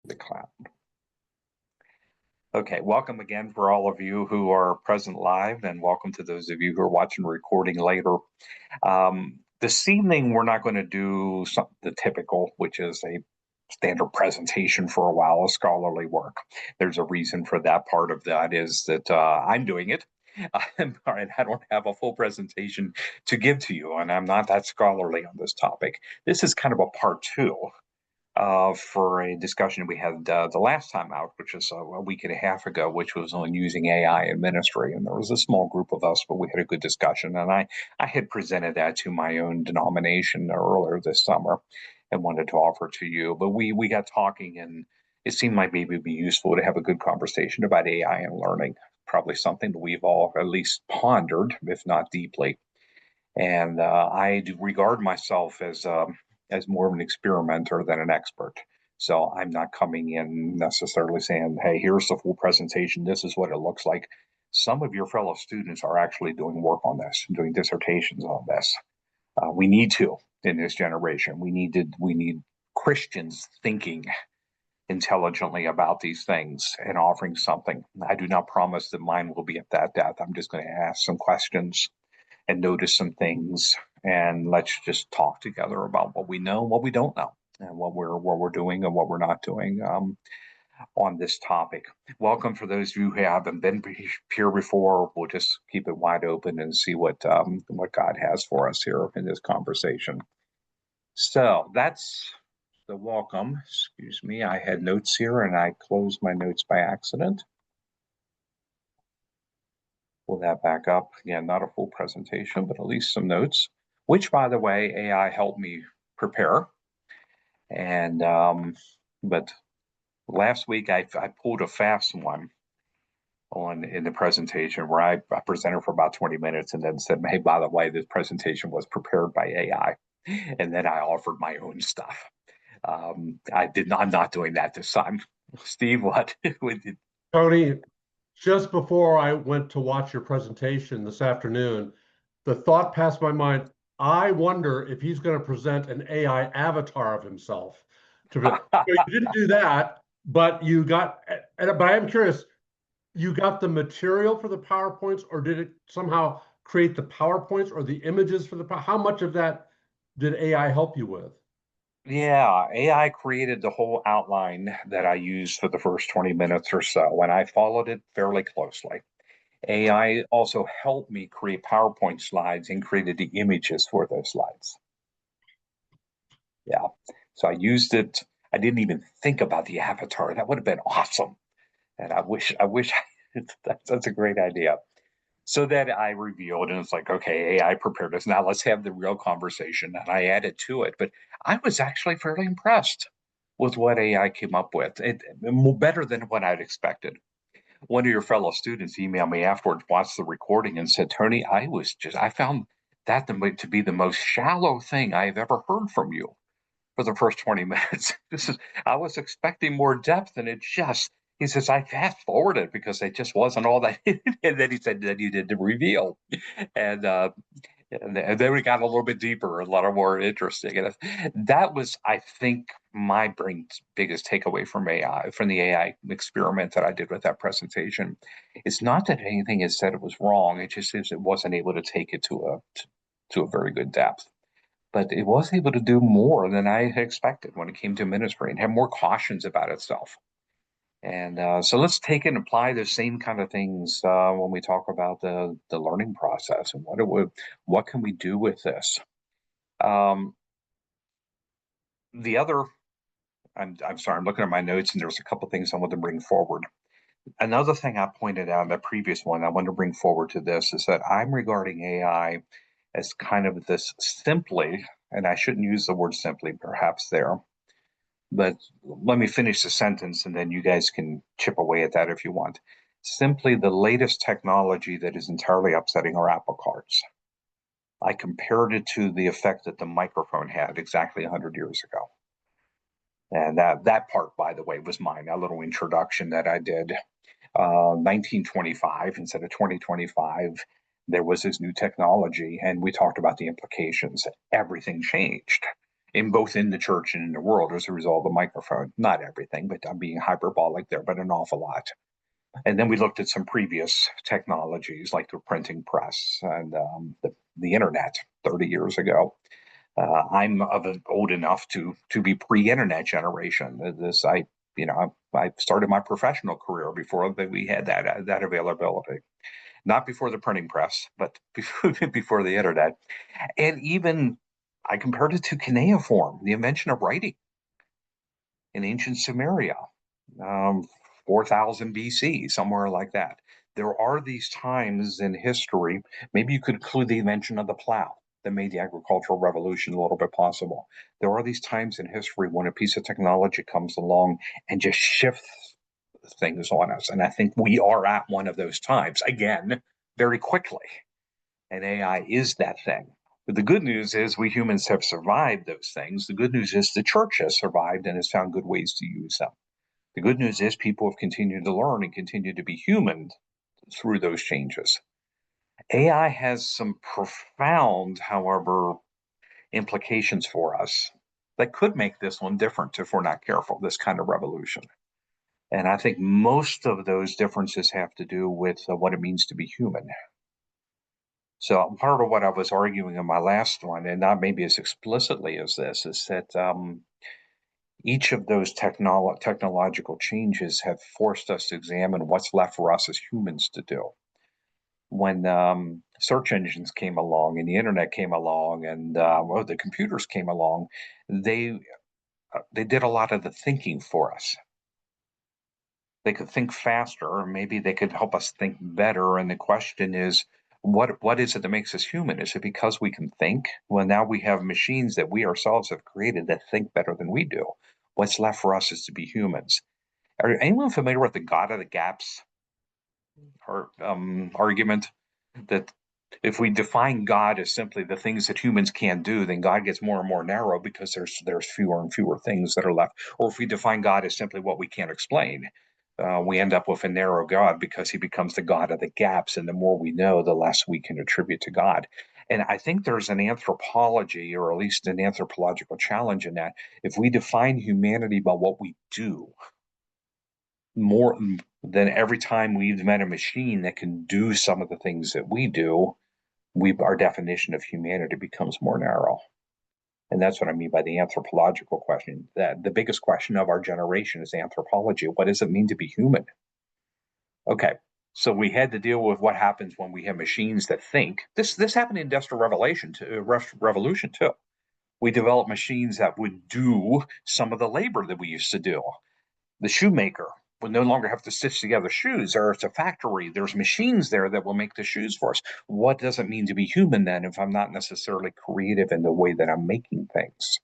the cloud. Okay, welcome again for all of you who are present live, and welcome to those of you who are watching the recording later. This evening, we're not going to do the typical, which is a standard presentation for a while of scholarly work. There's a reason for that. Part of that is that I'm doing it. And I don't have a full presentation to give to you, and I'm not that scholarly on this topic. This is kind of a part two for a discussion we had the last time out, which is a week and a half ago, which was on using AI in ministry. And there was a small group of us, but we had a good discussion. And I had presented that to my own denomination earlier this summer and wanted to offer to you. But we got talking, and it seemed like maybe it'd be useful to have a good conversation about AI and learning. Probably something that we've all at least pondered, if not deeply. And I do regard myself as more of an experimenter than an expert. So I'm not coming in necessarily saying, hey, here's the full presentation. This is what it looks like. Some of your fellow students are actually doing work on this, doing dissertations on this. We need to in this generation. We need Christians thinking intelligently about these things and offering something. I do not promise that mine will be at that depth. I'm just going to ask some questions and notice some things, and let's just talk together about what we know, what we don't know, and what we're doing and what we're not doing on this topic. Welcome for those of you who haven't been here before. We'll just keep it wide open and see what God has for us here in this conversation. So that's the welcome. Excuse me, I had notes here and I closed my notes by accident. Pull that back up. Again, not a full presentation, but at least some notes, which, by the way, AI helped me prepare. And but last week I pulled a fast one in the presentation where I presented for about 20 minutes and then said, hey, by the way, this presentation was prepared by AI. And then I offered my own stuff. I'm not doing that this time. Steve, what? Tony, just before I went to watch your presentation this afternoon, the thought passed my mind. I wonder if he's going to present an AI avatar of himself. So you didn't do that, but you got. But I am curious. You got the material for the PowerPoints, or did it somehow create the PowerPoints or the images for the? How much of that did AI help you with? Yeah, AI created the whole outline that I used for the first 20 minutes or so, and I followed it fairly closely. AI also helped me create PowerPoint slides and created the images for those slides. Yeah, so I used it. I didn't even think about the avatar. That would have been awesome. And I wish that's a great idea. So that I revealed, and it's like, okay, AI prepared us. Now let's have the real conversation. And I added to it, but I was actually fairly impressed with what AI came up with. It better than what I'd expected. One of your fellow students emailed me afterwards, watched the recording, and said, Tony, I found that to be the most shallow thing I've ever heard from you for the first 20 minutes. I was expecting more depth, and he says, I fast forwarded because it just wasn't all that. And then he said that you did the reveal. And, and then we got a little bit deeper, a lot more interesting. And that was, I think, my biggest takeaway from the AI experiment that I did with that presentation. It's not that anything is said it was wrong. It just is it wasn't able to take it to a very good depth, but it was able to do more than I had expected when it came to ministry and have more cautions about itself. And so let's take and apply the same kind of things when we talk about the learning process and what can we do with this. Um, the other, I'm sorry, I'm looking at my notes and there's a couple things I want to bring forward. Another thing I pointed out in the previous one I want to bring forward to this is that I'm regarding AI as kind of this simply, and I shouldn't use the word simply perhaps there, but let me finish the sentence and then you guys can chip away at that if you want. Simply the latest technology that is entirely upsetting our apple carts. I compared it to the effect that the microphone had exactly 100 years ago. And that part, by the way, was mine, a little introduction that I did. 1925 instead of 2025, there was this new technology, and we talked about the implications. Everything changed in both in the church and in the world as a result of the microphone. Not everything, but I'm being hyperbolic there, but an awful lot. And then we looked at some previous technologies like the printing press and the internet 30 years ago. I'm old enough to be pre-internet generation. I started my professional career before we had that availability. Not before the printing press, but before the internet. And even I compared it to cuneiform, the invention of writing in ancient Sumeria, um, 4000 BC, somewhere like that. There are these times in history, maybe you could include the invention of the plow that made the agricultural revolution a little bit possible. There are these times in history when a piece of technology comes along and just shifts things on us. And I think we are at one of those times again, very quickly. And AI is that thing. But the good news is we humans have survived those things. The good news is the church has survived and has found good ways to use them. The good news is people have continued to learn and continue to be human through those changes. AI has some profound, however, implications for us that could make this one different if we're not careful, this kind of revolution. And I think most of those differences have to do with what it means to be human. So part of what I was arguing in my last one, and not maybe as explicitly as this, is that each of those technological changes have forced us to examine what's left for us as humans to do. When search engines came along and the internet came along and the computers came along, they did a lot of the thinking for us. They could think faster, or maybe they could help us think better. And the question is, what is it that makes us human? Is it because we can think? Well, now we have machines that we ourselves have created that think better than we do. What's left for us is to be humans. Are anyone familiar with the God of the gaps argument? That if we define God as simply the things that humans can do, then God gets more and more narrow because there's fewer and fewer things that are left. Or if we define God as simply what we can't explain, we end up with a narrow God because he becomes the God of the gaps. And the more we know, the less we can attribute to God. And I think there's an anthropology, or at least an anthropological challenge in that. If we define humanity by what we do, more than every time we've met a machine that can do some of the things that we do, our definition of humanity becomes more narrow. And that's what I mean by the anthropological question. That the biggest question of our generation is anthropology. What does it mean to be human? Okay, so we had to deal with what happens when we have machines that think. This happened in industrial revolution too. We developed machines that would do some of the labor that we used to do. The shoemaker will no longer have to stitch together shoes, or it's a factory. There's machines there that will make the shoes for us. What does it mean to be human then if I'm not necessarily creative in the way that I'm making things?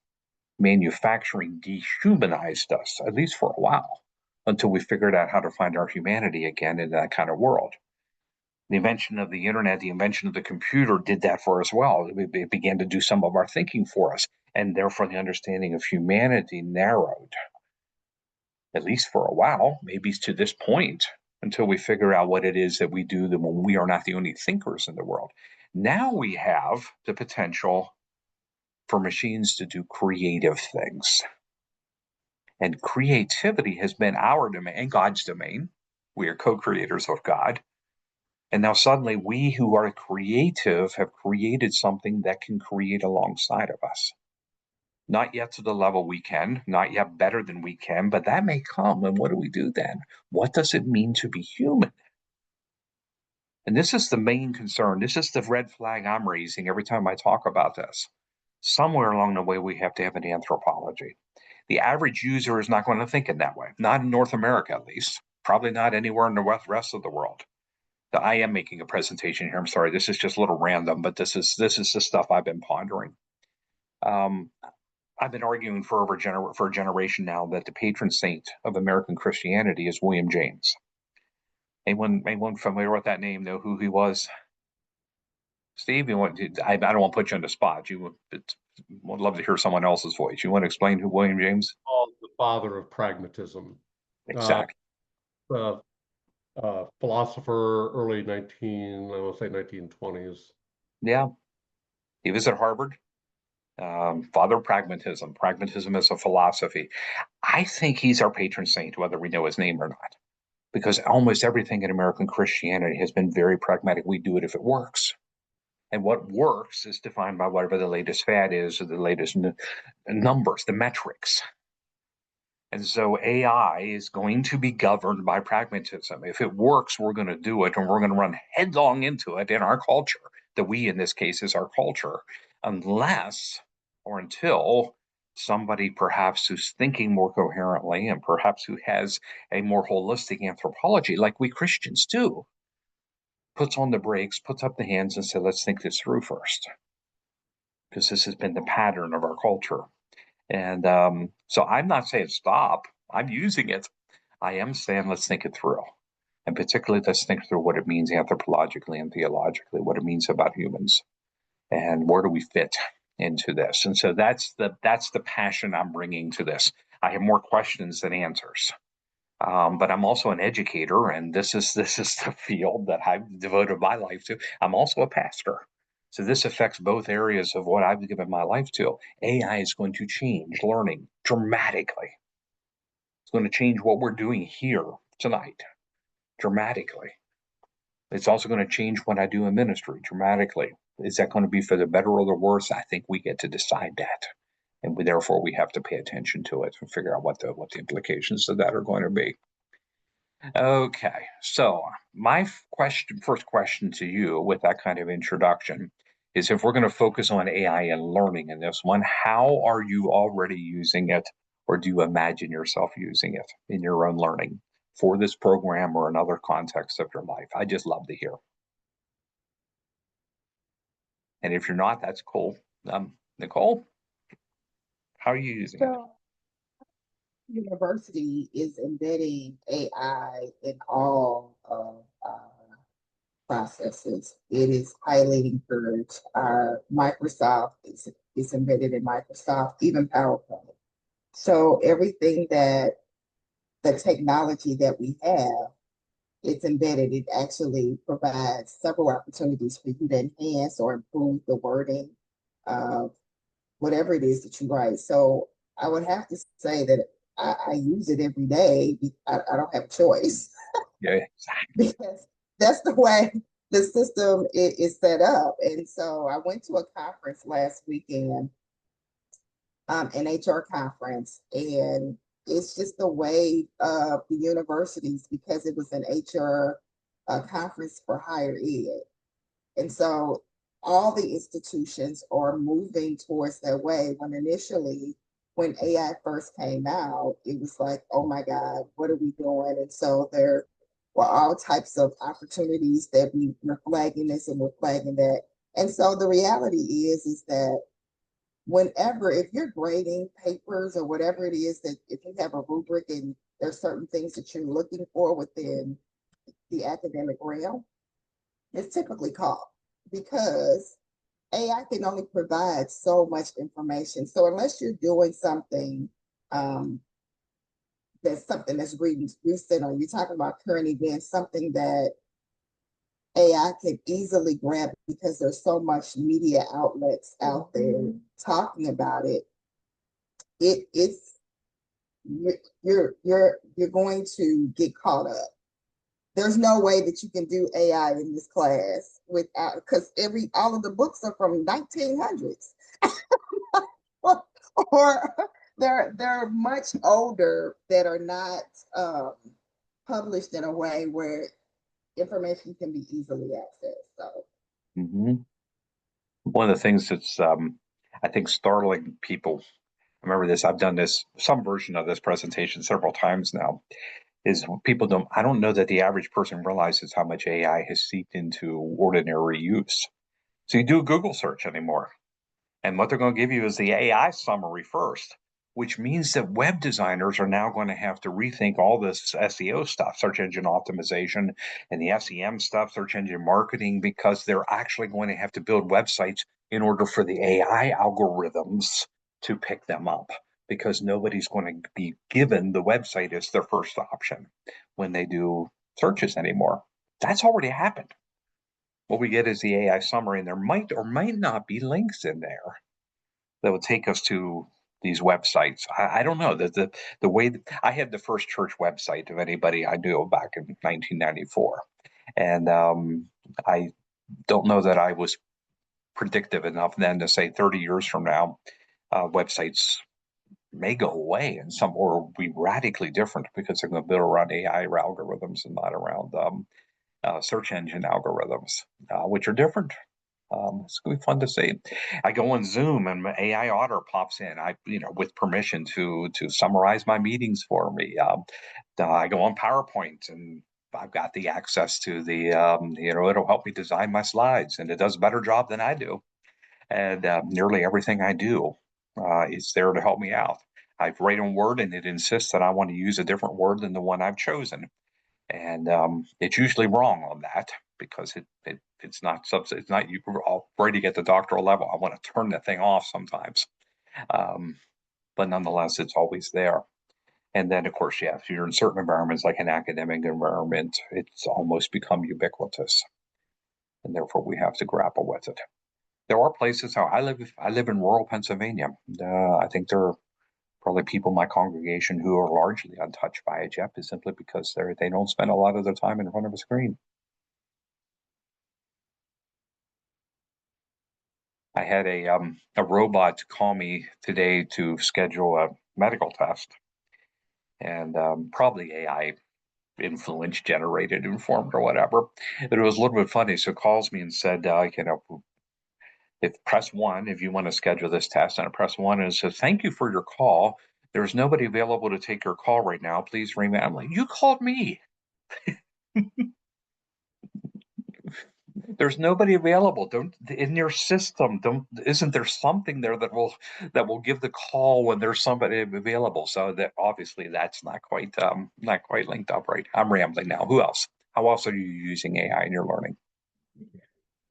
Manufacturing dehumanized us, at least for a while, until we figured out how to find our humanity again in that kind of world. The invention of the internet, the invention of the computer did that for us well. It began to do some of our thinking for us, and therefore the understanding of humanity narrowed, at least for a while, maybe to this point, until we figure out what it is that we do when we are not the only thinkers in the world. Now we have the potential for machines to do creative things. And creativity has been our domain and God's domain. We are co creators of God. And now suddenly we who are creative have created something that can create alongside of us. Not yet to the level we can, not yet better than we can, but that may come. And what do we do then? What does it mean to be human? And this is the main concern. This is the red flag I'm raising every time I talk about this. Somewhere along the way, we have to have an anthropology. The average user is not going to think in that way, not in North America, at least, probably not anywhere in the rest of the world. I am making a presentation here. I'm sorry, this is just a little random, but this is the stuff I've been pondering. I've been arguing for a generation now that the patron saint of American Christianity is William James. Anyone familiar with that name? Know who he was? Steve, I don't want to put you on the spot. Would love to hear someone else's voice. You want to explain who William James? Oh, the father of pragmatism. Exactly. The philosopher, I will say 1920s. Yeah, he was at Harvard. Father Pragmatism. Pragmatism is a philosophy. I think he's our patron saint, whether we know his name or not, because almost everything in American Christianity has been very pragmatic. We do it if it works. And what works is defined by whatever the latest fad is, or the latest numbers, the metrics. And so AI is going to be governed by pragmatism. If it works, we're going to do it, and we're going to run headlong into it in our culture. The we in this case is our culture, unless or until somebody perhaps who's thinking more coherently and perhaps who has a more holistic anthropology, like we Christians do, puts on the brakes, puts up the hands, and says, let's think this through first, because this has been the pattern of our culture. And so I'm not saying stop. I'm using it. I am saying let's think it through. And particularly, let's think through what it means anthropologically and theologically, what it means about humans, and where do we fit into this. And so that's the passion I'm bringing to this. I have more questions than answers. But I'm also an educator, and this is the field that I've devoted my life to. I'm also a pastor. So this affects both areas of what I've given my life to. AI is going to change learning dramatically. It's going to change what we're doing here tonight dramatically. It's also going to change what I do in ministry dramatically. Is that going to be for the better or the worse? I think we get to decide that. And therefore, we have to pay attention to it and figure out what the implications of that are going to be. Okay, so my first question to you with that kind of introduction is, if we're going to focus on AI and learning in this one, how are you already using it, or do you imagine yourself using it in your own learning for this program or another context of your life? I just love to hear. And if you're not, that's cool. Nicole, how are you using it? So, university is embedding AI in all of our processes. It is highly encouraged. Microsoft is embedded in Microsoft, even PowerPoint. So everything that the technology that we have, it's embedded. It actually provides several opportunities for you to enhance or improve the wording of whatever it is that you write. So I would have to say that I use it every day. I don't have a choice. Yeah, Because that's the way the system is set up. And so I went to a conference last weekend, an HR conference, and it's just the way of the universities, because it was an HR conference for higher ed. And so all the institutions are moving towards that way. When AI first came out, it was like, oh my God, what are we doing? And so there were all types of opportunities that we were flagging this and we're flagging that. And so the reality is that whenever, if you're grading papers or whatever it is, that if you have a rubric and there's certain things that you're looking for within the academic realm, it's typically called, because AI can only provide so much information. So unless you're doing something that's recent, or you're talking about current events, something that AI can easily grab because there's so much media outlets out there talking about it, it's you're going to get caught up. There's no way that you can do AI in this class without, because all of the books are from 1900s, or they're much older, that are not published in a way where information can be easily accessed. So Mhm. One of the things that's I think startling people. Remember this. I've done this some version of this presentation several times now. Is people don't. I don't know that the average person realizes how much AI has seeped into ordinary use. So you do a Google search anymore, and what they're going to give you is the AI summary first, which means that web designers are now going to have to rethink all this SEO stuff, search engine optimization, and the SEM stuff, search engine marketing, because they're actually going to have to build websites in order for the AI algorithms to pick them up, because nobody's going to be given the website as their first option when they do searches anymore. That's already happened. What we get is the AI summary, and there might or might not be links in there. that would take us to these websites. I don't know that the way that I had the first church website of anybody I knew back in 1994, and I don't know that I was predictive enough then to say 30 years from now, websites may go away and some or be radically different because they're going to build around AI algorithms and not around search engine algorithms, which are different. It's gonna be fun to see. I go on Zoom and my AI otter pops in. With permission to summarize my meetings for me. I go on PowerPoint and I've got the access to it'll help me design my slides, and it does a better job than I do. And nearly everything I do is there to help me out. I write on Word, and it insists that I want to use a different word than the one I've chosen, and it's usually wrong on that because it's not it's not you writing at the doctoral level. I want to turn the thing off sometimes, but nonetheless, it's always there. And then, of course, yeah, if you're in certain environments like an academic environment, it's almost become ubiquitous, and therefore we have to grapple with it. There are places. How I live in rural Pennsylvania. I think there are probably people in my congregation who are largely untouched by it yet, is simply because they don't spend a lot of their time in front of a screen. I had a robot call me today to schedule a medical test, and probably AI influence generated, informed, or whatever. But it was a little bit funny. So it calls me and said, if press one if you want to schedule this test, and I press one and it says, "Thank you for your call. There's nobody available to take your call right now. Please ring me." I'm like, "You called me. There's nobody available. Don't in your system. Don't Isn't there something there that will give the call when there's somebody available?" So that obviously that's not quite linked up right. I'm rambling now. Who else? How else are you using AI in your learning?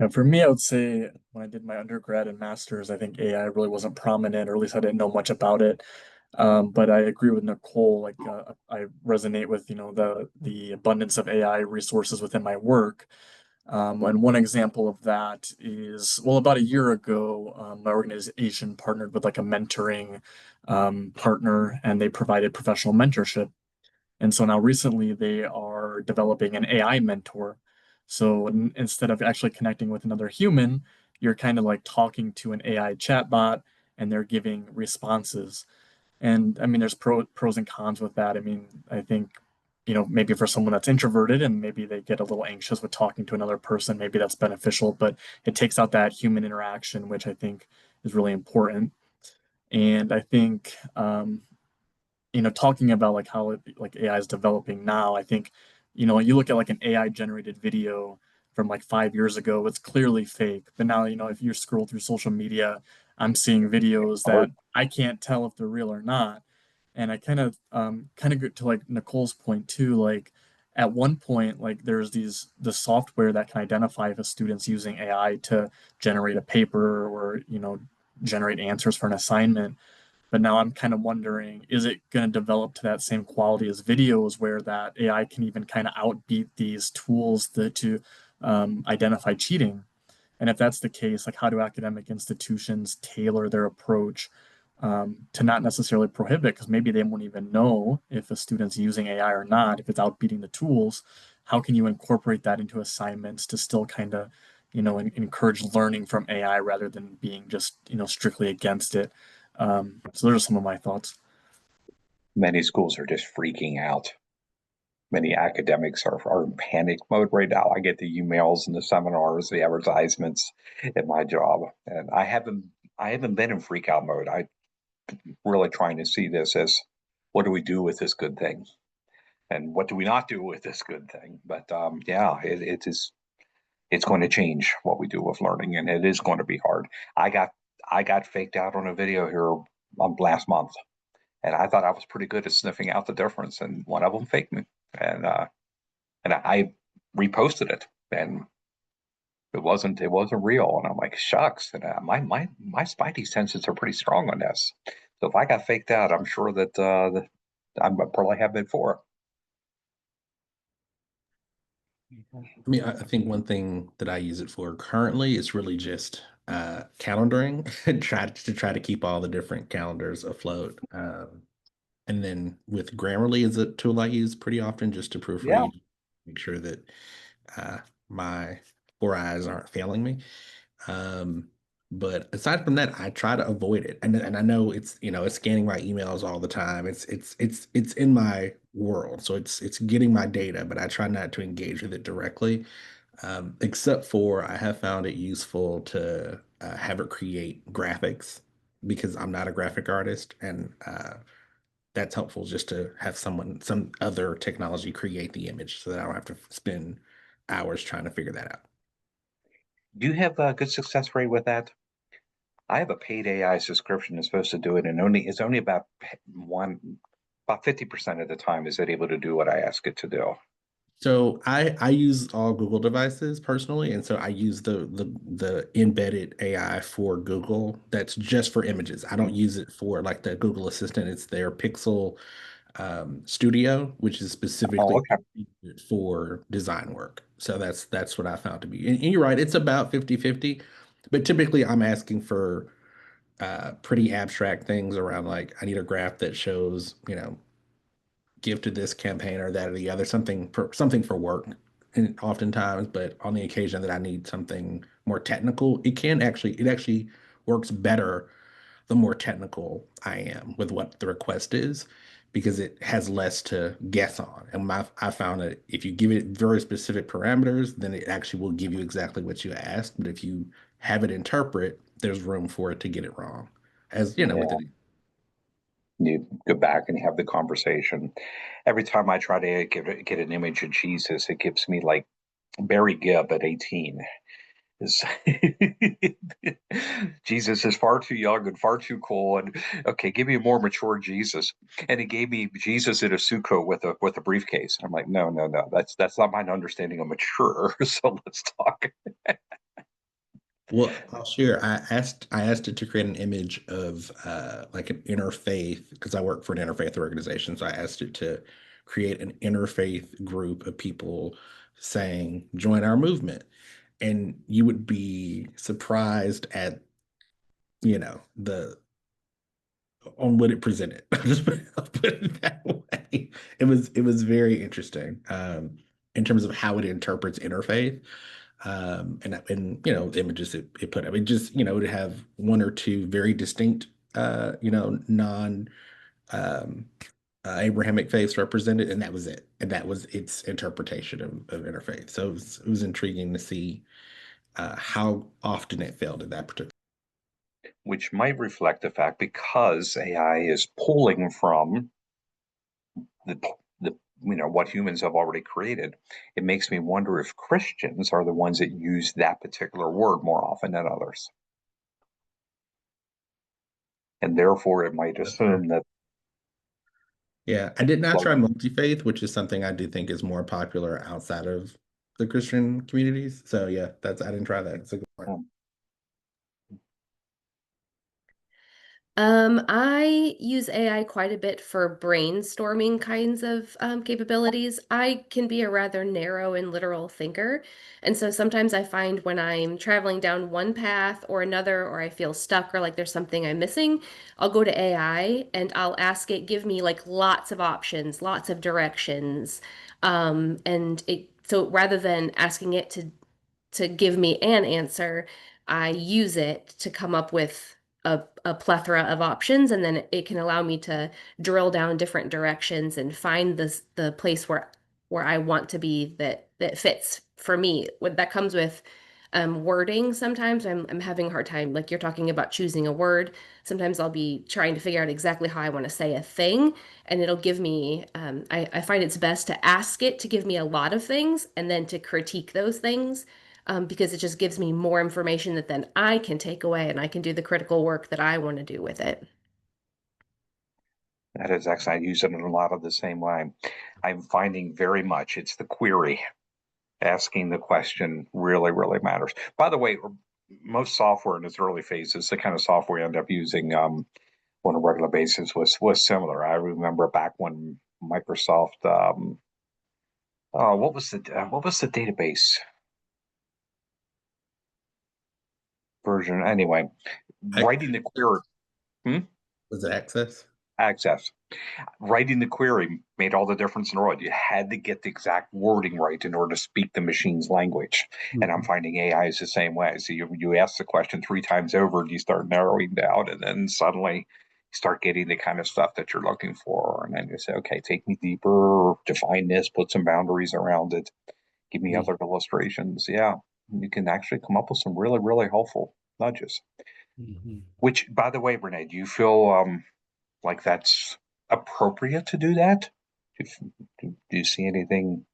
And for me, I would say when I did my undergrad and master's, I think AI really wasn't prominent, or at least I didn't know much about it. But I agree with Nicole. Like I resonate with the abundance of AI resources within my work. And one example of that is, well, about a year ago, my organization partnered with like a mentoring partner, and they provided professional mentorship. And so now recently they are developing an AI mentor. So instead of actually connecting with another human, you're kind of like talking to an AI chatbot, and they're giving responses. And I mean, there's pros and cons with that. I mean, I think, maybe for someone that's introverted and maybe they get a little anxious with talking to another person, maybe that's beneficial, but it takes out that human interaction, which I think is really important. And I think, talking about like how like AI is developing now, I think, you look at like an AI generated video from like 5 years ago, it's clearly fake. But now, if you scroll through social media, I'm seeing videos that I can't tell if they're real or not. And I kind of get to like Nicole's point too, like at one point, like there's the software that can identify if a student's using AI to generate a paper or, generate answers for an assignment. But now I'm kind of wondering, is it going to develop to that same quality as videos where that AI can even kind of outbeat these tools to identify cheating? And if that's the case, like how do academic institutions tailor their approach to not necessarily prohibit, because maybe they won't even know if a student's using AI or not, if it's outbeating the tools. How can you incorporate that into assignments to still kind of, encourage learning from AI rather than being just, strictly against it? So those are some of my thoughts. Many schools are just freaking out. Many academics are in panic mode right now. I get the emails and the seminars, the advertisements at my job, and I haven't been in freak out mode. I really trying to see this as, what do we do with this good thing, and what do we not do with this good thing? But yeah, it's going to change what we do with learning, and it is going to be hard. I got faked out on a video here last month, and I thought I was pretty good at sniffing out the difference, and one of them faked me, and I reposted it, and it wasn't real, and I'm like, shucks. And my spidey senses are pretty strong on this, so if I got faked out, I'm sure that I probably have been for. I mean, I think one thing that I use it for currently is really just calendaring, try to keep all the different calendars afloat. And then with Grammarly is a tool I use pretty often just to Yeah. proofread, make sure that uh, my four eyes aren't failing me. Um, but aside from that, I try to avoid it. And I know it's, it's scanning my emails all the time. It's in my world. So it's getting my data, but I try not to engage with it directly. Except for I have found it useful to have it create graphics because I'm not a graphic artist, and that's helpful just to have some other technology create the image so that I don't have to spend hours trying to figure that out. Do you have a good success rate with that? I have a paid AI subscription that's supposed to do it, and it's only about 50% of the time is it able to do what I ask it to do. So I use all Google devices personally, and so I use the embedded AI for Google that's just for images. I don't use it for like the Google Assistant. It's their Pixel Studio, which is Oh, specifically okay. for design work. So that's what I found to be. And you're right, it's about 50-50, but typically I'm asking for pretty abstract things around like I need a graph that shows, give to this campaign or that or the other, something for work, and oftentimes, but on the occasion that I need something more technical, it actually works better the more technical I am with what the request is, because it has less to guess on. And I found that if you give it very specific parameters, then it actually will give you exactly what you asked. But if you have it interpret, there's room for it to get it wrong, as you know, with Yeah. it. You go back and have the conversation. Every time I try to get an image of Jesus, it gives me like Barry Gibb at 18. Is Jesus is far too young and far too cool, and okay, give me a more mature Jesus. And he gave me Jesus in a suit coat with a briefcase. I'm like, no, no, no, that's not my understanding of mature. So let's talk. Well, I'll share. I asked it to create an image of like an interfaith, because I work for an interfaith organization. So I asked it to create an interfaith group of people saying, join our movement. And you would be surprised at, the on what it presented. I'll put it that way. It was very interesting in terms of how it interprets interfaith, and the images it put up. It just it would have one or two very distinct non um, Abrahamic faiths represented, and that was it. And that was its interpretation of interfaith. So it was intriguing to see how often it failed in that particular. Which might reflect the fact because AI is pulling from the the what humans have already created. It makes me wonder if Christians are the ones that use that particular word more often than others, and therefore it might That's fair. assume that. Yeah, I did not Well, try multi-faith, which is something I do think is more popular outside of the Christian communities. So yeah, I didn't try that. It's a good point. I use AI quite a bit for brainstorming kinds of capabilities. I can be a rather narrow and literal thinker. And so sometimes I find when I'm traveling down one path or another, or I feel stuck or like there's something I'm missing, I'll go to AI and I'll ask it, give me like lots of options, lots of directions. So rather than asking it to give me an answer, I use it to come up with a plethora of options, and then it can allow me to drill down different directions and find the place where I want to be that fits for me. That comes with wording. Sometimes I'm having a hard time, like you're talking about choosing a word. Sometimes I'll be trying to figure out exactly how I want to say a thing, and it'll give me, I find it's best to ask it to give me a lot of things and then to critique those things, because it just gives me more information that then I can take away and I can do the critical work that I want to do with it. that is excellent. I use it in a lot of the same way. I'm finding very much it's the query. Asking the question really, really matters. By the way, most software in its early phases, the kind of software we end up using on a regular basis was similar. I remember back when Microsoft, what was the database? version. Anyway, writing the query. Was it access? Access. Writing the query made all the difference in the world. You had to get the exact wording right in order to speak the machine's language. And I'm finding AI is the same way. So you ask the question 3 times over, and you start narrowing down, and then suddenly you start getting the kind of stuff that you're looking for. And then you say, okay, take me deeper, define this, put some boundaries around it, give me other illustrations. Yeah, you can actually come up with some really, really helpful nudges. Which, by the way, Renee, do you feel like that's appropriate to do that? Do you see anything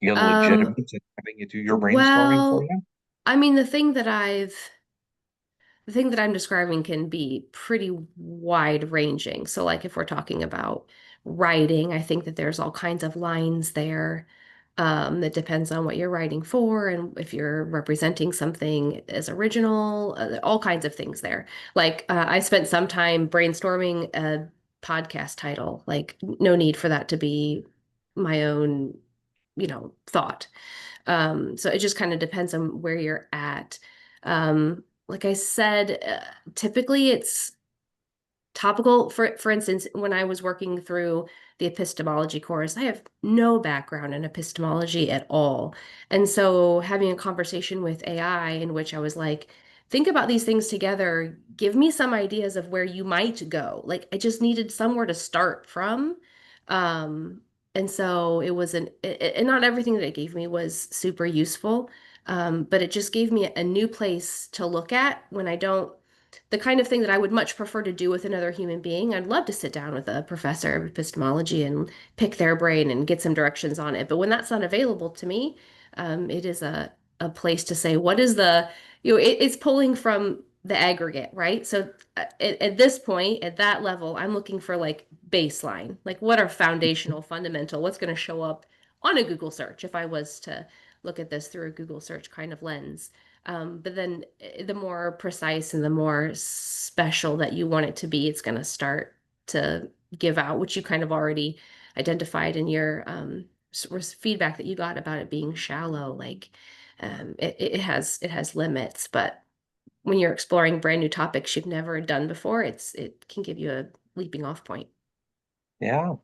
illegitimate in having you do your brainstorming for Well, you? I mean, the thing that I'm describing can be pretty wide ranging. So, like, if we're talking about writing, I think that there's all kinds of lines there. That depends on what you're writing for and if you're representing something as original, all kinds of things there. Like, I spent some time brainstorming a podcast title. Like, no need for that to be my own, thought. So it just kind of depends on where you're at. Like I said, typically it's topical. For instance, when I was working through the epistemology course, I have no background in epistemology at all. And so having a conversation with AI in which I was like, think about these things together, give me some ideas of where you might go. Like I just needed somewhere to start from. Um, and so it was and not everything that it gave me was super useful. But it just gave me a new place to look at when I don't the kind of thing that I would much prefer to do with another human being. I'd love to sit down with a professor of epistemology and pick their brain and get some directions on it. But when that's not available to me, it is a place to say, what is it's pulling from the aggregate, right? So at this point, at that level, I'm looking for like baseline, like what are foundational, fundamental, what's going to show up on a Google search if I was to look at this through a Google search kind of lens. But then the more precise and the more special that you want it to be, it's going to start to give out, which you kind of already identified in your feedback that you got about it being shallow. Like it has limits, but when you're exploring brand new topics you've never done before, it can give you a leaping off point. Yeah.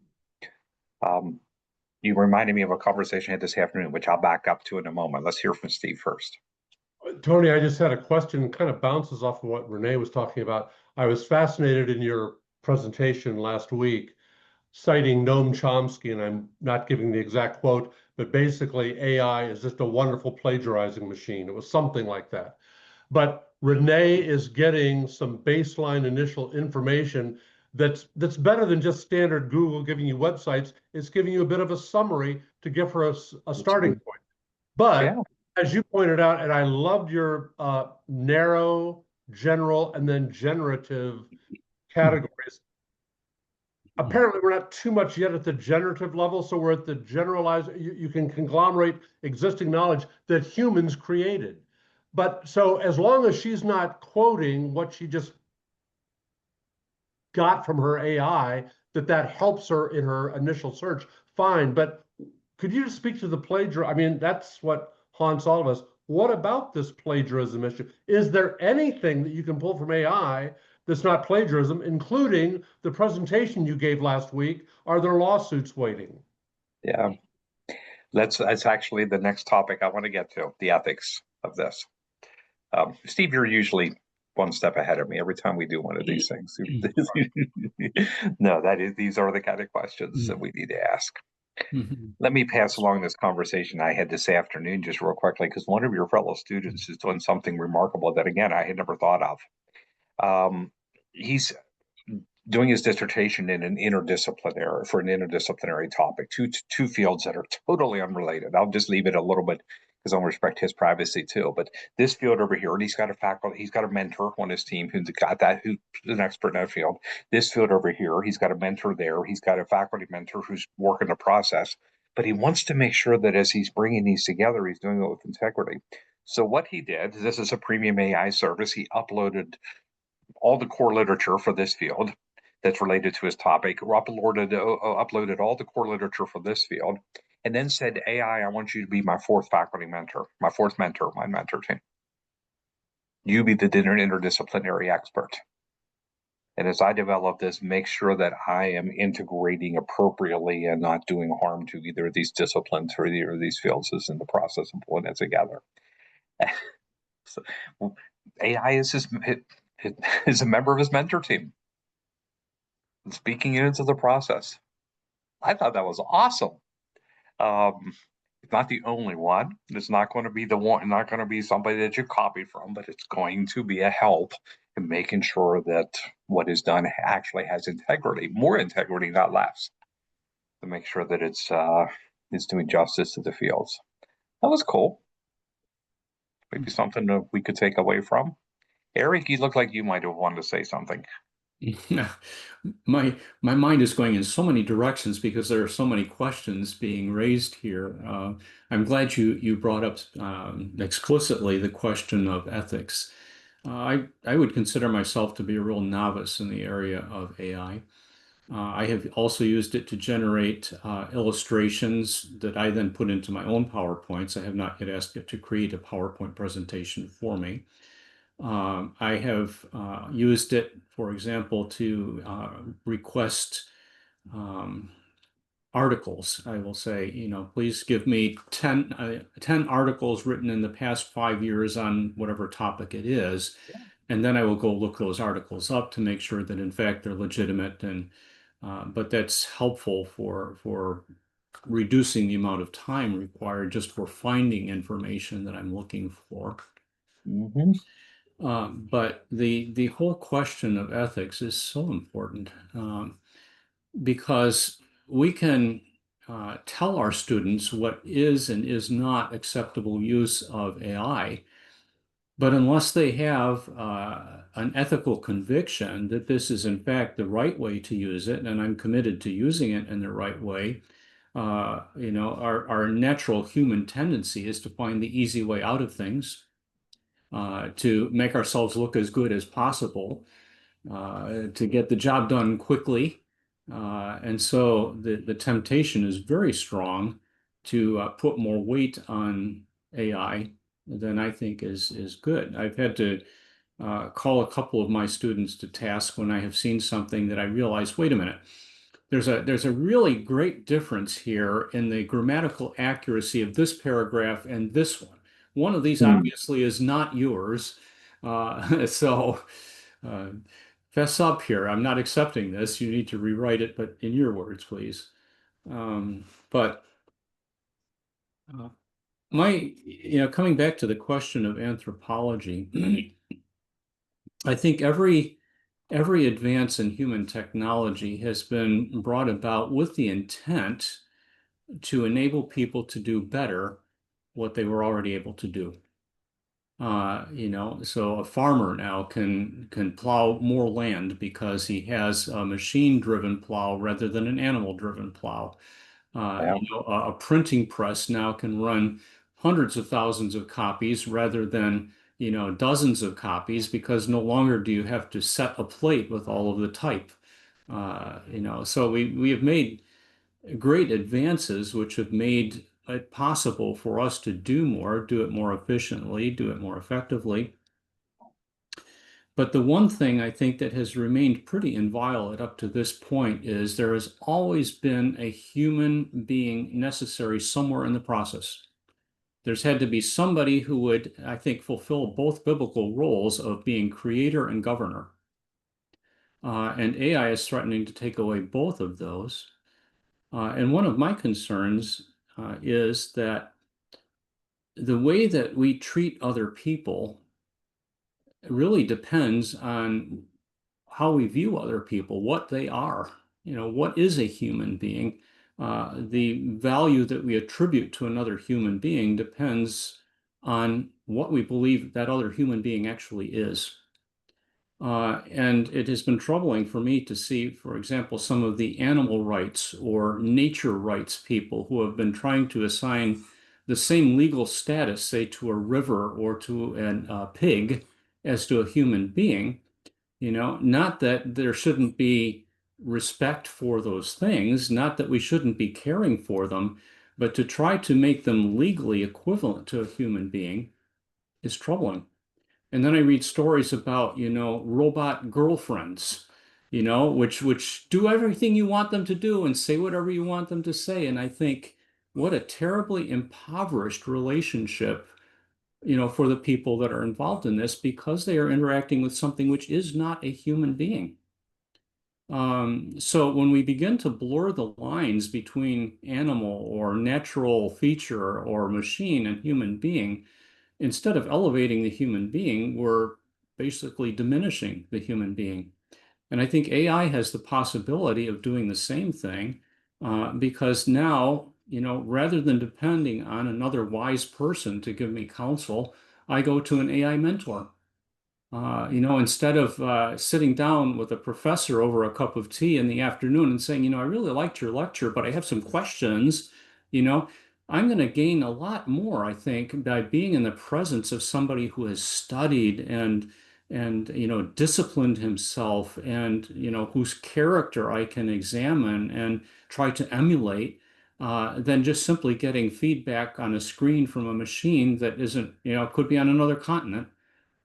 You reminded me of a conversation I had this afternoon, which I'll back up to in a moment. Let's hear from Steve first. Tony, I just had a question, kind of bounces off of what Renee was talking about. I was fascinated in your presentation last week, citing Noam Chomsky, and I'm not giving the exact quote, but basically AI is just a wonderful plagiarizing machine. It was something like that. But Renee is getting some baseline initial information that's better than just standard Google giving you websites. It's giving you a bit of a summary to give her a starting point. But Yeah. as you pointed out, and I loved your narrow, general, and then generative categories. Apparently, we're not too much yet at the generative level, so we're at the generalized. You can conglomerate existing knowledge that humans created. But so as long as she's not quoting what she just got from her AI, that helps her in her initial search, fine. But could you just speak to the plagiarism? I mean, that's what haunts all of us. What about this plagiarism issue? Is there anything that you can pull from AI that's not plagiarism, including the presentation you gave last week? Are there lawsuits waiting? Yeah. That's actually the next topic I want to get to, the ethics of this. Steve, you're usually one step ahead of me every time we do one of these things. No, these are the kind of questions that we need to ask. Let me pass along this conversation I had this afternoon just real quickly, because one of your fellow students is doing something remarkable that, again, I had never thought of. He's doing his dissertation in an interdisciplinary topic, two fields that are totally unrelated. I'll just leave it a little bit because I respect his privacy too. But this field over here, and he's got a mentor on his team who's an expert in that field. This field over here, he's got a mentor there. He's got a faculty mentor who's working the process. But he wants to make sure that as he's bringing these together, he's doing it with integrity. So what he did, this is a premium AI service. He uploaded all the core literature for this field that's related to his topic, uploaded all the core literature for this field, and then said, AI, I want you to be my fourth faculty mentor, my mentor team. You be the interdisciplinary expert. And as I develop this, make sure that I am integrating appropriately and not doing harm to either of these disciplines or either of these fields is in the process of pulling it together. So, AI is a member of his mentor team, speaking into the process. I thought that was awesome. It's not the only one. It's not going to be the one, not going to be somebody that you copy from, but it's going to be a help in making sure that what is done actually has integrity, more integrity, not less, to make sure that it's doing justice to the fields. That was cool. Maybe something that we could take away from. Eric, you look like you might have wanted to say something. Yeah, my mind is going in so many directions because there are so many questions being raised here. I'm glad you brought up explicitly the question of ethics. I would consider myself to be a real novice in the area of AI. I have also used it to generate illustrations that I then put into my own PowerPoints. I have not yet asked it to create a PowerPoint presentation for me. I have used it, for example, to request articles. I will say, please give me 10 articles written in the past 5 years on whatever topic it is. And then I will go look those articles up to make sure that in fact they're legitimate. But that's helpful for reducing the amount of time required just for finding information that I'm looking for. Mm-hmm. But the whole question of ethics is so important because we can tell our students what is and is not acceptable use of AI, but unless they have an ethical conviction that this is in fact the right way to use it, and I'm committed to using it in the right way, our natural human tendency is to find the easy way out of things. To make ourselves look as good as possible, to get the job done quickly. And so the temptation is very strong to put more weight on AI than I think is good. I've had to call a couple of my students to task when I have seen something that I realized, wait a minute, there's a really great difference here in the grammatical accuracy of this paragraph and this one. One of these obviously is not yours. So fess up here. I'm not accepting this. You need to rewrite it, but in your words, please. But coming back to the question of anthropology, I think every advance in human technology has been brought about with the intent to enable people to do better what they were already able to do. So a farmer now can plow more land because he has a machine-driven plow rather than an animal-driven plow. A printing press now can run hundreds of thousands of copies rather than dozens of copies because no longer do you have to set a plate with all of the type. So we have made great advances which have made it possible for us to do more, do it more efficiently, do it more effectively. But the one thing I think that has remained pretty inviolate up to this point is there has always been a human being necessary somewhere in the process. There's had to be somebody who would, I think, fulfill both biblical roles of being creator and governor. And AI is threatening to take away both of those. And one of my concerns is that the way that we treat other people really depends on how we view other people, what they are. What is a human being? The value that we attribute to another human being depends on what we believe that other human being actually is. And it has been troubling for me to see, for example, some of the animal rights or nature rights people who have been trying to assign the same legal status, say, to a river or to a pig as to a human being. Not that there shouldn't be respect for those things, not that we shouldn't be caring for them, but to try to make them legally equivalent to a human being is troubling. And then I read stories about, robot girlfriends, which do everything you want them to do and say whatever you want them to say. And I think, what a terribly impoverished relationship, for the people that are involved in this, because they are interacting with something which is not a human being. So when we begin to blur the lines between animal or natural feature or machine and human being, instead of elevating the human being, we're basically diminishing the human being. And I think AI has the possibility of doing the same thing, because now, rather than depending on another wise person to give me counsel, I go to an AI mentor. Instead of sitting down with a professor over a cup of tea in the afternoon and saying, I really liked your lecture, but I have some questions, you know, I'm going to gain a lot more, I think, by being in the presence of somebody who has studied and disciplined himself, and whose character I can examine and try to emulate, than just simply getting feedback on a screen from a machine that isn't, could be on another continent.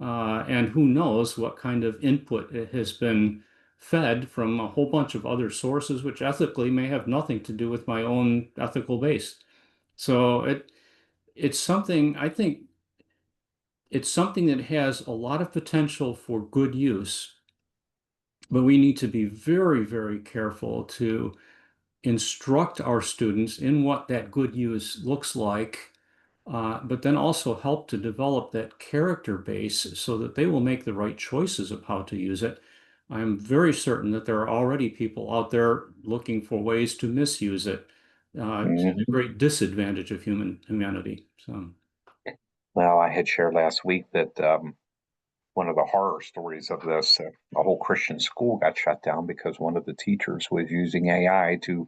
And who knows what kind of input it has been fed from a whole bunch of other sources, which ethically may have nothing to do with my own ethical base. So it's something, I think it's something that has a lot of potential for good use, but we need to be very, very careful to instruct our students in what that good use looks like, but then also help to develop that character base so that they will make the right choices of how to use it. I'm very certain that there are already people out there looking for ways to misuse it, to the great disadvantage of humanity. So, Well, I had shared last week that one of the horror stories of this, a whole Christian school got shut down because one of the teachers was using AI to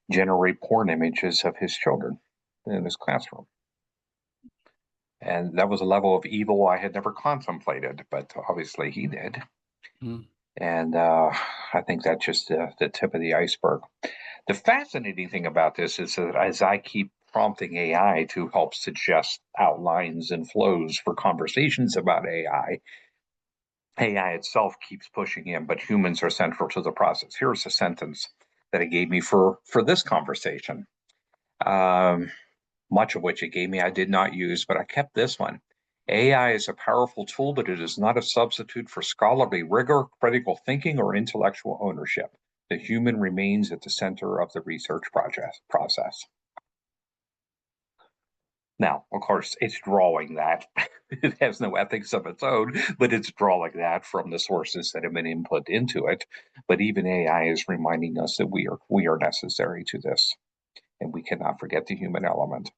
generate porn images of his children in his classroom. And that was a level of evil I had never contemplated, but obviously he did. mm, And I think that's just the tip of the iceberg. The fascinating thing about this is that as I keep prompting AI to help suggest outlines and flows for conversations about AI itself keeps pushing in, but humans are central to the process. Here's a sentence that it gave me for this conversation. Much of which it gave me I did not use, but I kept this one. AI is a powerful tool, but it is not a substitute for scholarly rigor, critical thinking, or intellectual ownership. The human remains at the center of the research process. Now, of course, it's drawing that. It has no ethics of its own, but it's drawing that from the sources that have been input into it. But even AI is reminding us that we are necessary to this, and we cannot forget the human element.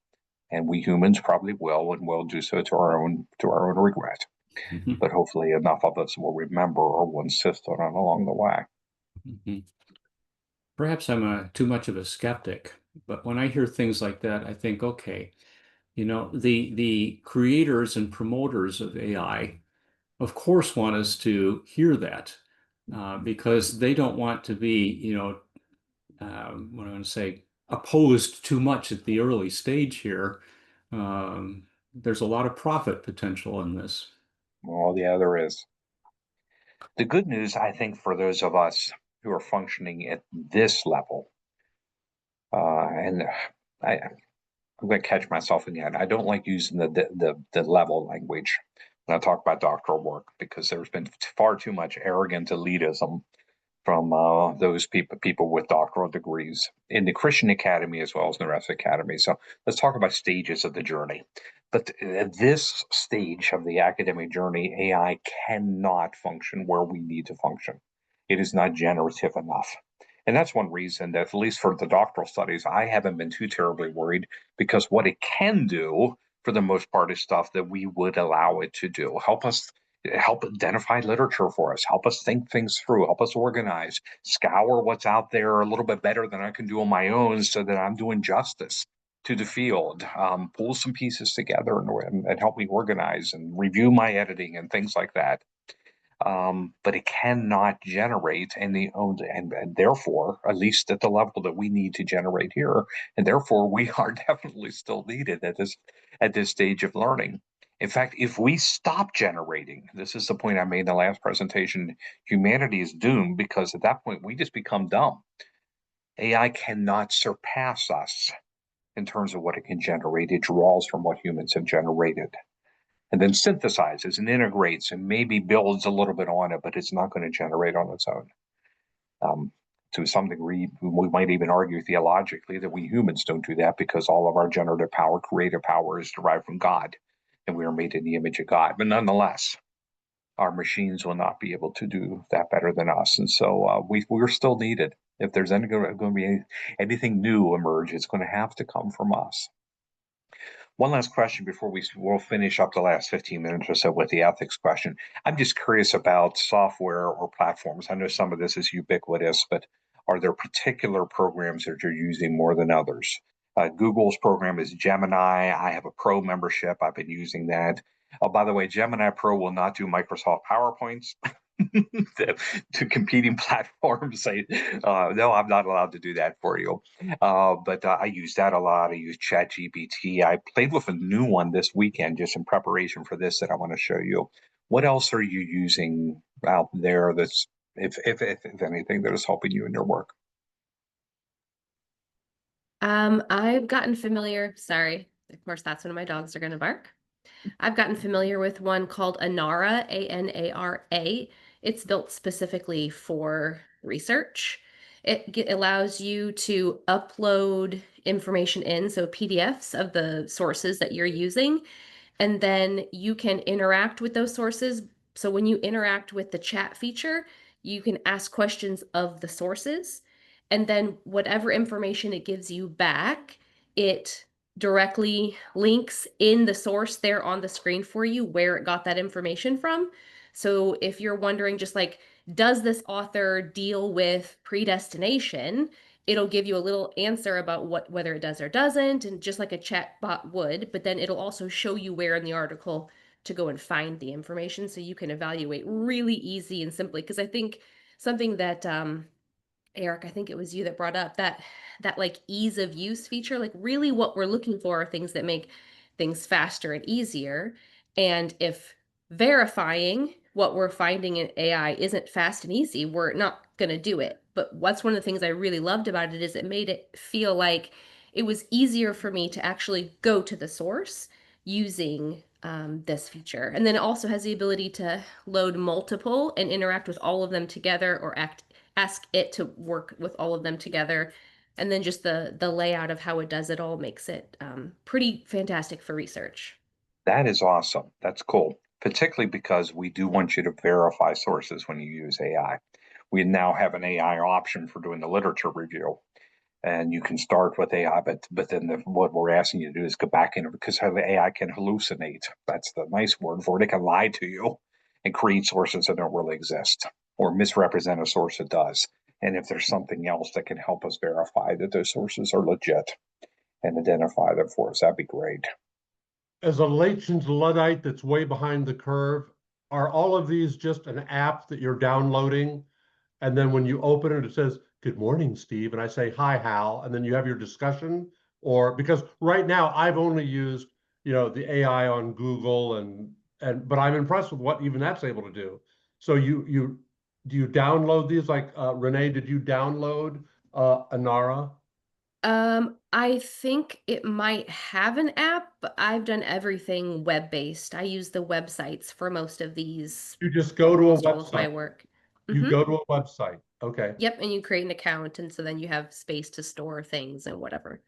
And we humans probably will, and will do so to our own regret. mhm, But hopefully, enough of us will remember or will insist on it along the way. mhm. Perhaps I'm too much of a skeptic, but when I hear things like that, I think, okay, the creators and promoters of AI, of course, want us to hear that, because they don't want to be, what I want to say, opposed too much at the early stage here. There's a lot of profit potential in this. Well, yeah, there is. The good news, I think, for those of us who are functioning at this level, and I'm going to catch myself again. I don't like using the level language when I talk about doctoral work because there's been far too much arrogant elitism from those people with doctoral degrees in the Christian academy as well as in the rest of the academy. So let's talk about stages of the journey. But at this stage of the academic journey, AI cannot function where we need to function. It is not generative enough. And that's one reason that, at least for the doctoral studies, I haven't been too terribly worried because what it can do, for the most part, is stuff that we would allow it to do. Help identify literature for us, help us think things through, help us organize, scour what's out there a little bit better than I can do on my own so that I'm doing justice to the field, pull some pieces together and help me organize and review my editing and things like that. But it cannot generate any own, and therefore, at least at the level that we need to generate here, and therefore we are definitely still needed at this stage of learning. In fact, if we stop generating, this is the point I made in the last presentation, humanity is doomed, because at that point we just become dumb. AI cannot surpass us in terms of what it can generate. It draws from what humans have generated and then synthesizes and integrates and maybe builds a little bit on it, but it's not going to generate on its own. To some degree, we might even argue theologically that we humans don't do that, because all of our generative power, creative power, is derived from God, and we are made in the image of God. But nonetheless, our machines will not be able to do that better than us. And so we're still needed. If there's going to be anything new emerge, it's going to have to come from us. One last question before we'll finish up the last 15 minutes or so with the ethics question. I'm just curious about software or platforms. I know some of this is ubiquitous, but are there particular programs that you're using more than others? Google's program is Gemini. I have a Pro membership. I've been using that. Oh, by the way, Gemini Pro will not do Microsoft PowerPoints. to competing platforms. No, I'm not allowed to do that for you. But I use that a lot. I use ChatGPT. I played with a new one this weekend just in preparation for this that I want to show you. What else are you using out there that's, if anything, that is helping you in your work? I've gotten familiar, sorry, of course, that's when my dogs are going to bark. I've gotten familiar with one called Anara, A-N-A-R-A. It's built specifically for research. It allows you to upload information in, so PDFs of the sources that you're using, and then you can interact with those sources. So when you interact with the chat feature, you can ask questions of the sources, and then whatever information it gives you back, it directly links in the source there on the screen for you where it got that information from. So if you're wondering just like, does this author deal with predestination? It'll give you a little answer about whether it does or doesn't, and just like a chat bot would, but then it'll also show you where in the article to go and find the information so you can evaluate really easy and simply. Because I think something that Eric, I think it was you that brought up that like ease of use feature. Like really what we're looking for are things that make things faster and easier. And if verifying what we're finding in AI isn't fast and easy, we're not going to do it. But what's one of the things I really loved about it is it made it feel like it was easier for me to actually go to the source using this feature. And then it also has the ability to load multiple and interact with all of them together, or ask it to work with all of them together. And then just the layout of how it does it all makes it pretty fantastic for research. That is awesome. That's cool, particularly because we do want you to verify sources when you use AI. We now have an AI option for doing the literature review, and you can start with AI, but then what we're asking you to do is go back in, because the AI can hallucinate. That's the nice word for it. It can lie to you and create sources that don't really exist, or misrepresent a source that does. And if there's something else that can help us verify that those sources are legit and identify them for us, that'd be great. As a Lachens Luddite that's way behind the curve, are all of these just an app that you're downloading? And then when you open it, it says, "Good morning, Steve." And I say, "Hi, Hal." And then you have your discussion? Or because right now I've only used, the AI on Google but I'm impressed with what even that's able to do. So do you download these? Like Renee, did you download Anara? I think it might have an app, but I've done everything web-based. I use the websites for most of these, You just go to a almost all of my website. work. You go to a website. Okay. Yep, and you create an account, and so then you have space to store things and whatever.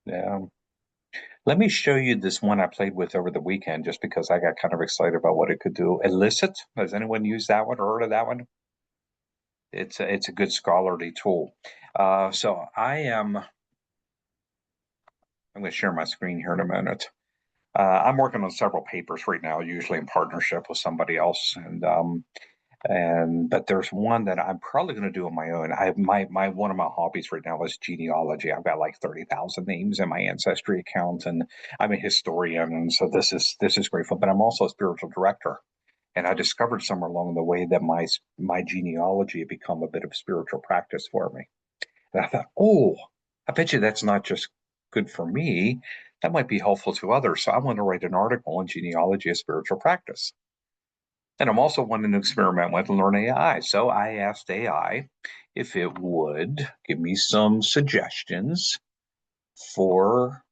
Yeah. Let me show you this one I played with over the weekend, just because I got kind of excited about what it could do. Elicit. Has anyone used that one or heard of that one? It's a good scholarly tool. So I'm going to share my screen here in a minute. I'm working on several papers right now, usually in partnership with somebody else, but there's one that I'm probably going to do on my own. I have my one of my hobbies right now is genealogy. I've got like 30,000 names in my ancestry account, and I'm a historian, and so this is great fun. But I'm also a spiritual director, and I discovered somewhere along the way that my genealogy had become a bit of spiritual practice for me. And I thought, oh, I bet you that's not just good for me. That might be helpful to others. So I want to write an article on genealogy of spiritual practice. And I'm also wanting to experiment with Learn AI. So I asked AI if it would give me some suggestions for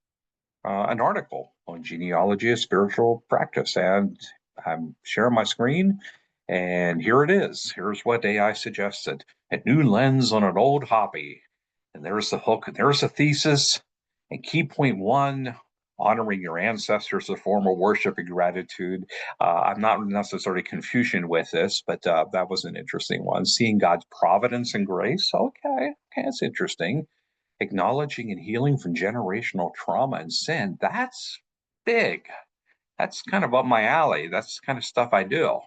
an article on genealogy of spiritual practice. And I'm sharing my screen, and here it is. Here's what AI suggested: a new lens on an old hobby. And there's the hook, and there's the thesis. And key point one, honoring your ancestors, a form of worship and gratitude. I'm not necessarily Confucian with this, but that was an interesting one. Seeing God's providence and grace. Okay, that's interesting. Acknowledging and healing from generational trauma and sin. That's big. That's kind of up my alley. That's the kind of stuff I do.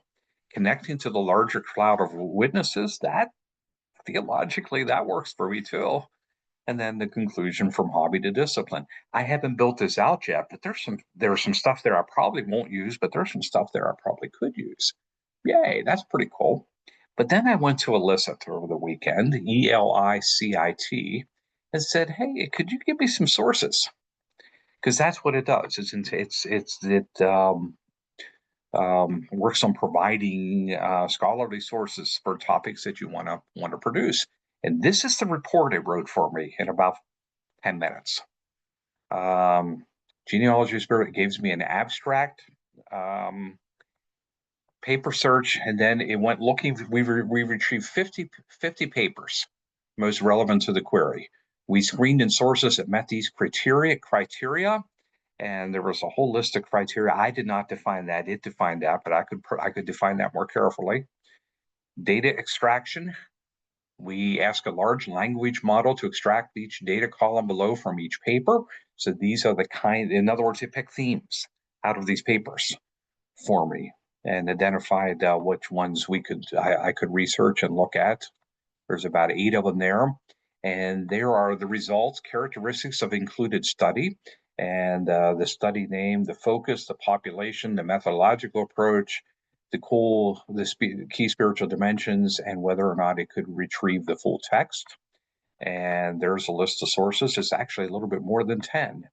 Connecting to the larger cloud of witnesses, that theologically, that works for me too. And then the conclusion, from hobby to discipline. I haven't built this out yet, but there's some stuff there I probably won't use, but there's some stuff there I probably could use. Yay, that's pretty cool. But then I went to Elicit over the weekend, ELICIT, and said, "Hey, could you give me some sources?" Because that's what it does. It works on providing scholarly sources for topics that you want to produce. And this is the report it wrote for me in about 10 minutes. Genealogy Spirit gives me an abstract, paper search, and then it went looking. We retrieved 50 papers most relevant to the query. We screened in sources that met these criteria, and there was a whole list of criteria. I did not define that; it defined that, but I could define that more carefully. Data extraction. We ask a large language model to extract each data column below from each paper. So these are the kind. In other words, it picked themes out of these papers for me and identified which ones I could research and look at. There's about 8 of them there. And there are the results, characteristics of included study, and the study name, the focus, the population, the methodological approach, the key spiritual dimensions, and whether or not it could retrieve the full text. And there's a list of sources. It's actually a little bit more than 10.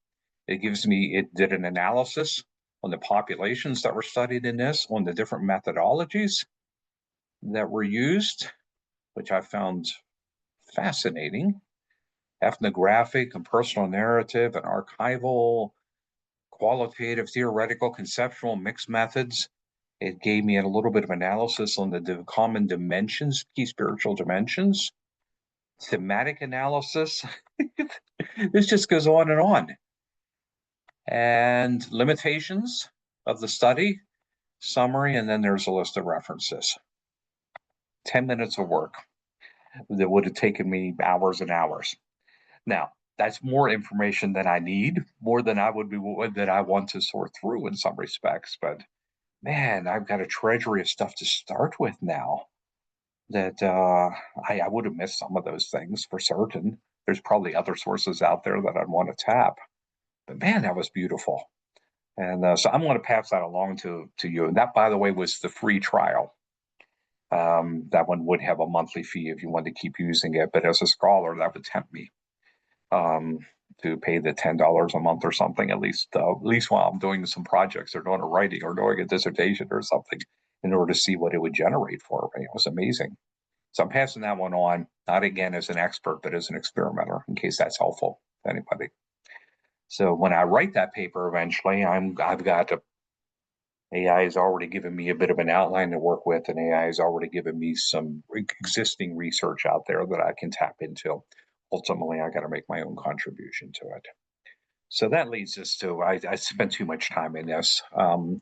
It did an analysis on the populations that were studied in this, on the different methodologies that were used, which I found fascinating. Ethnographic and personal narrative and archival, qualitative, theoretical, conceptual, mixed methods. It gave me a little bit of analysis on the common dimensions, key spiritual dimensions, thematic analysis. This just goes on and on. And limitations of the study, summary, and then there's a list of references. 10 minutes of work that would have taken me hours and hours. Now, that's more information than I need, more than I want to sort through in some respects. But man, I've got a treasury of stuff to start with now that I would have missed some of those things for certain. There's probably other sources out there that I'd want to tap. But man, that was beautiful. And so I'm going to pass that along to you. And that, by the way, was the free trial. That one would have a monthly fee if you wanted to keep using it. But as a scholar, that would tempt me to pay the $10 a month or something, at least while I'm doing some projects or doing a writing or doing a dissertation or something, in order to see what it would generate for me. It was amazing. So I'm passing that one on, not again as an expert, but as an experimenter, in case that's helpful to anybody. So when I write that paper eventually, I've got AI has already given me a bit of an outline to work with, and AI has already given me some existing research out there that I can tap into. Ultimately, I got to make my own contribution to it. So that leads us to, I spent too much time in this.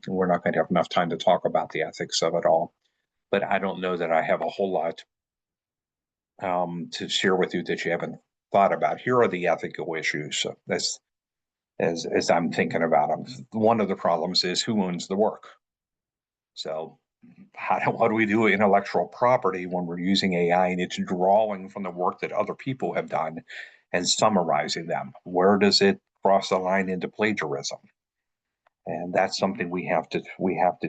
We're not going to have enough time to talk about the ethics of it all, but I don't know that I have a whole lot to share with you that you haven't thought about. Here are the ethical issues as I'm thinking about them. One of the problems is who owns the work. So what do we do with intellectual property when we're using AI and it's drawing from the work that other people have done and summarizing them? Where does it cross the line into plagiarism? And that's something we have to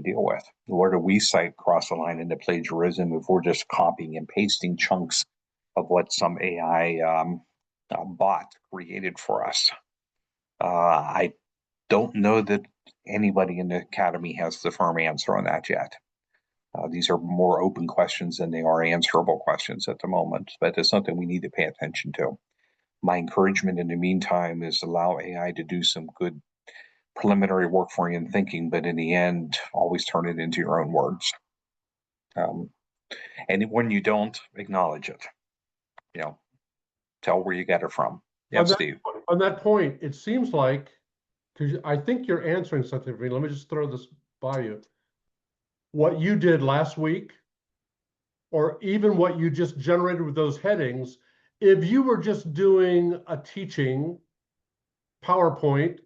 deal with. Where do we cross the line into plagiarism if we're just copying and pasting chunks of what some AI bot created for us? I don't know that anybody in the academy has the firm answer on that yet. These are more open questions than they are answerable questions at the moment, but it's something we need to pay attention to. My encouragement in the meantime is allow AI to do some good preliminary work for you in thinking, but in the end, always turn it into your own words. And when you don't, acknowledge it. You know, tell where you got it from. Yeah, Steve. On that point, it seems like, because I think you're answering something for me. Let me just throw this by you. What you did last week, or even what you just generated with those headings, if you were just doing a teaching PowerPoint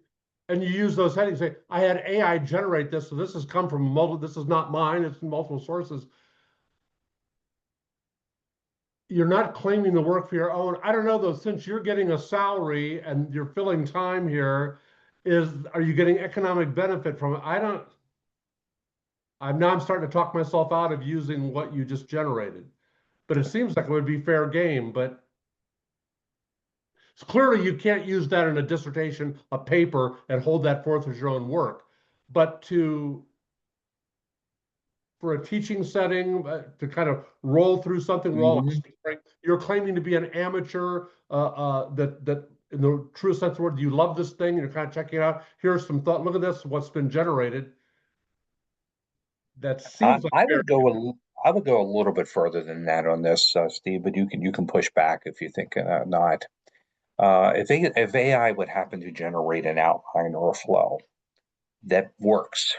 and you use those headings, say, I had AI generate this, so this has come from multiple, this is not mine, it's from multiple sources. You're not claiming the work for your own. I don't know though, since you're getting a salary and you're filling time here, are you getting economic benefit from it? I'm starting to talk myself out of using what you just generated, but it seems like it would be fair game, but clearly you can't use that in a dissertation, a paper, and hold that forth as your own work. But for a teaching setting, to kind of roll through something, you're claiming to be an amateur, that in the true sense of the word, you love this thing, and you're kind of checking it out. Here's some thought, look at this, what's been generated. That seems like I would go a little bit further than that on this, Steve, but you can push back if you think not. If AI would happen to generate an outline or a flow that works,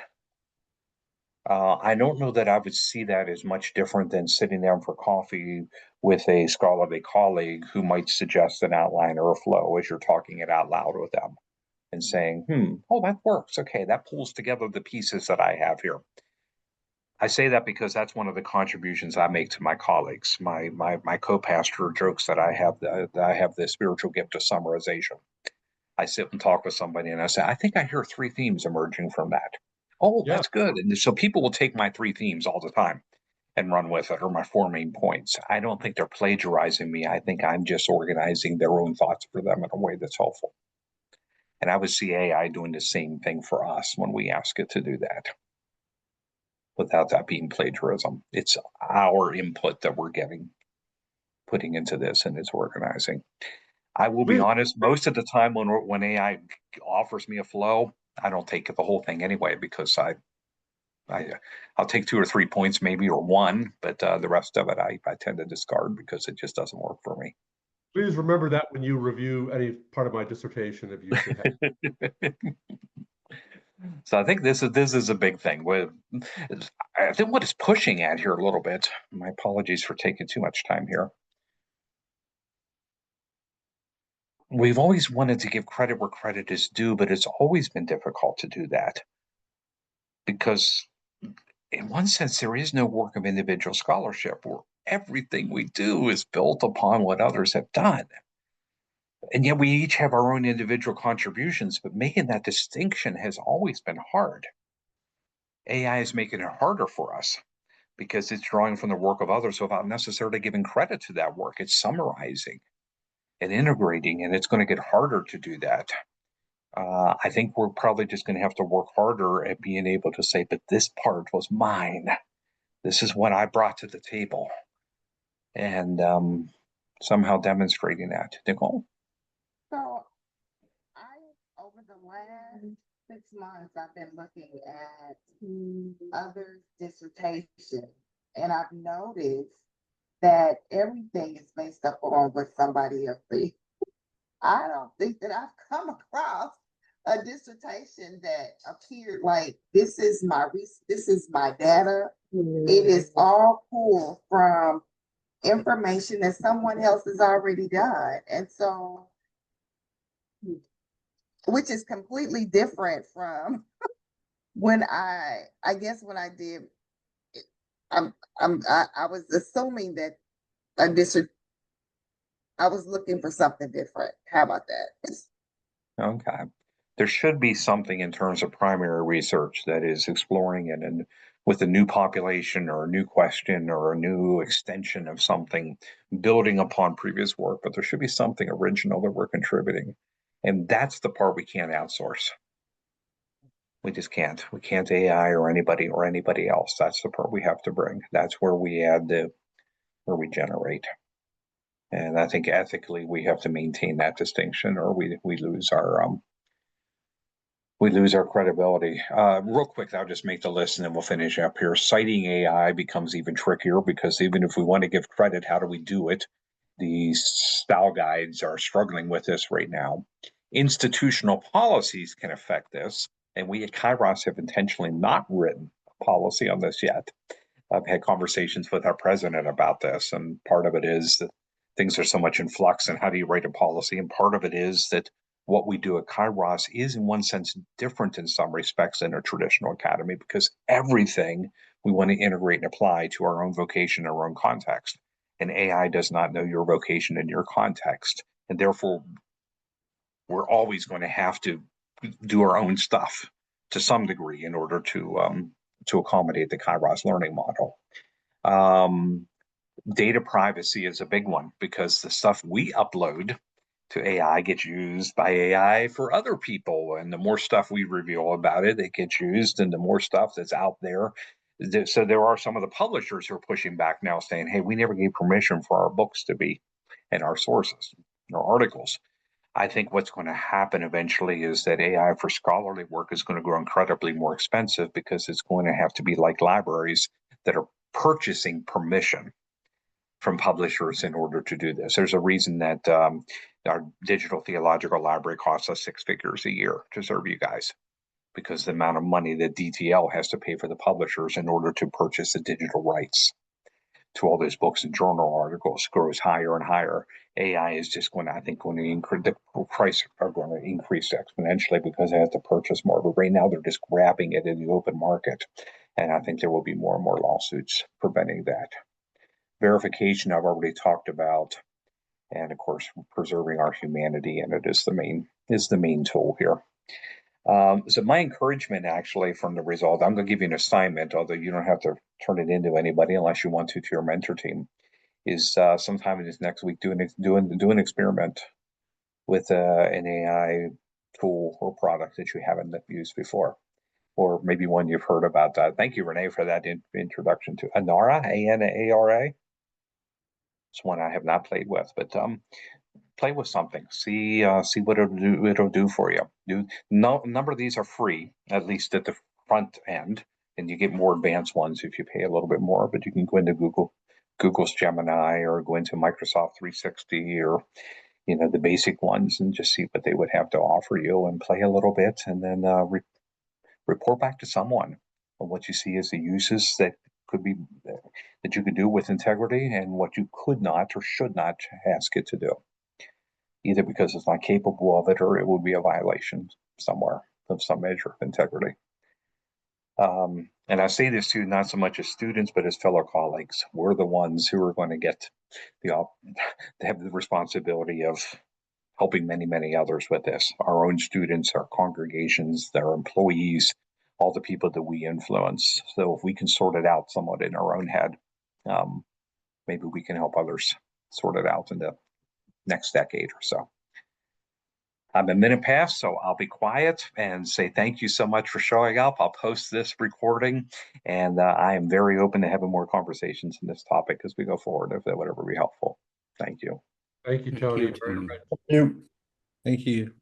I don't know that I would see that as much different than sitting down for coffee with a scholarly colleague who might suggest an outline or a flow as you're talking it out loud with them and saying, oh, that works. Okay, that pulls together the pieces that I have here. I say that because that's one of the contributions I make to my colleagues. My co-pastor jokes that I have the spiritual gift of summarization. I sit and talk with somebody and I say, I think I hear 3 themes emerging from that. Oh, Yeah. that's good. And so people will take my 3 themes all the time and run with it, or my 4 main points. I don't think they're plagiarizing me. I think I'm just organizing their own thoughts for them in a way that's helpful. And I would see AI doing the same thing for us when we ask it to do that, without that being plagiarism. It's our input that we're putting into this, and it's organizing. I will be honest, most of the time when AI offers me a flow, I don't take the whole thing anyway, because I'll take 2 or 3 points maybe, or 1, but the rest of it I tend to discard because it just doesn't work for me. Please remember that when you review any part of my dissertation, if you should have. So I think this is a big thing. I think what it's pushing at here a little bit. My apologies for taking too much time here. We've always wanted to give credit where credit is due, but it's always been difficult to do that because, in one sense, there is no work of individual scholarship where everything we do is built upon what others have done. And yet we each have our own individual contributions, but making that distinction has always been hard. AI is making it harder for us because it's drawing from the work of others without necessarily giving credit to that work. It's summarizing and integrating, and it's going to get harder to do that. I think we're probably just going to have to work harder at being able to say, but this part was mine. This is what I brought to the table. And somehow demonstrating that. Nicole? So over the last 6 months, I've been looking at others' dissertation, and I've noticed that everything is based up on what somebody else thinks. I don't think that I've come across a dissertation that appeared like this is my data. It is all pulled from information that someone else has already done, and so, which is completely different from when I when I did. I was assuming that I was looking for something different. How about that? Okay. There should be something in terms of primary research that is exploring it and with a new population or a new question or a new extension of something, building upon previous work, but there should be something original that we're contributing. And that's the part we can't outsource. We just can't. We can't AI or anybody else. That's the part we have to bring. That's where we add where we generate. And I think ethically we have to maintain that distinction, or we lose our credibility. Real quick, I'll just make the list and then we'll finish up here. Citing AI becomes even trickier because even if we want to give credit, how do we do it? The style guides are struggling with this right now. Institutional policies can affect this, and we at Kairos have intentionally not written a policy on this yet. I've had conversations with our president about this, and part of it is that things are so much in flux, and how do you write a policy? And part of it is that what we do at Kairos is in one sense different in some respects than a traditional academy, because everything we want to integrate and apply to our own vocation, our own context. And AI does not know your vocation and your context. And therefore, we're always going to have to do our own stuff to some degree in order to accommodate the Kairos learning model. Data privacy is a big one because the stuff we upload to AI gets used by AI for other people. And the more stuff we reveal about it, it gets used, and the more stuff that's out there. So there are some of the publishers who are pushing back now saying, hey, we never gave permission for our books to be in our sources, our articles. I think what's going to happen eventually is that AI for scholarly work is going to grow incredibly more expensive because it's going to have to be like libraries that are purchasing permission from publishers in order to do this. There's a reason that our digital theological library costs us 6 figures a year to serve you guys, because the amount of money that DTL has to pay for the publishers in order to purchase the digital rights to all those books and journal articles grows higher and higher. AI is just going to, I think, going to increase, the price are going to increase exponentially because they have to purchase more. But right now they're just grabbing it in the open market. And I think there will be more and more lawsuits preventing that. Verification I've already talked about. And of course, preserving our humanity, and it is the main tool here. So my encouragement actually from the result, I'm going to give you an assignment, although you don't have to turn it into anybody unless you want to your mentor team, is sometime in this next week do an experiment with an AI tool or product that you haven't used before, or maybe one you've heard about. Thank you, Renee, for that introduction to Anara, Anara. It's one I have not played with, but play with something, see what it'll do for you. A number of these are free, at least at the front end, and you get more advanced ones if you pay a little bit more. But you can go into Google's Gemini, or go into Microsoft 360, or the basic ones, and just see what they would have to offer you, and play a little bit, and then report back to someone on what you see as the uses that could be that you could do with integrity, and what you could not or should not ask it to do, either because it's not capable of it, or it would be a violation somewhere of some measure of integrity. And I say this to not so much as students, but as fellow colleagues. We're the ones who are going to get they have the responsibility of helping many, many others with this. Our own students, our congregations, their employees, all the people that we influence. So if we can sort it out somewhat in our own head, maybe we can help others sort it out in the next decade or so. I'm a minute past, so I'll be quiet and say thank you so much for showing up. I'll post this recording, and I am very open to having more conversations in this topic as we go forward, if that would ever be helpful. Thank you. Thank you, Tony. Thank you, Tony. Thank you.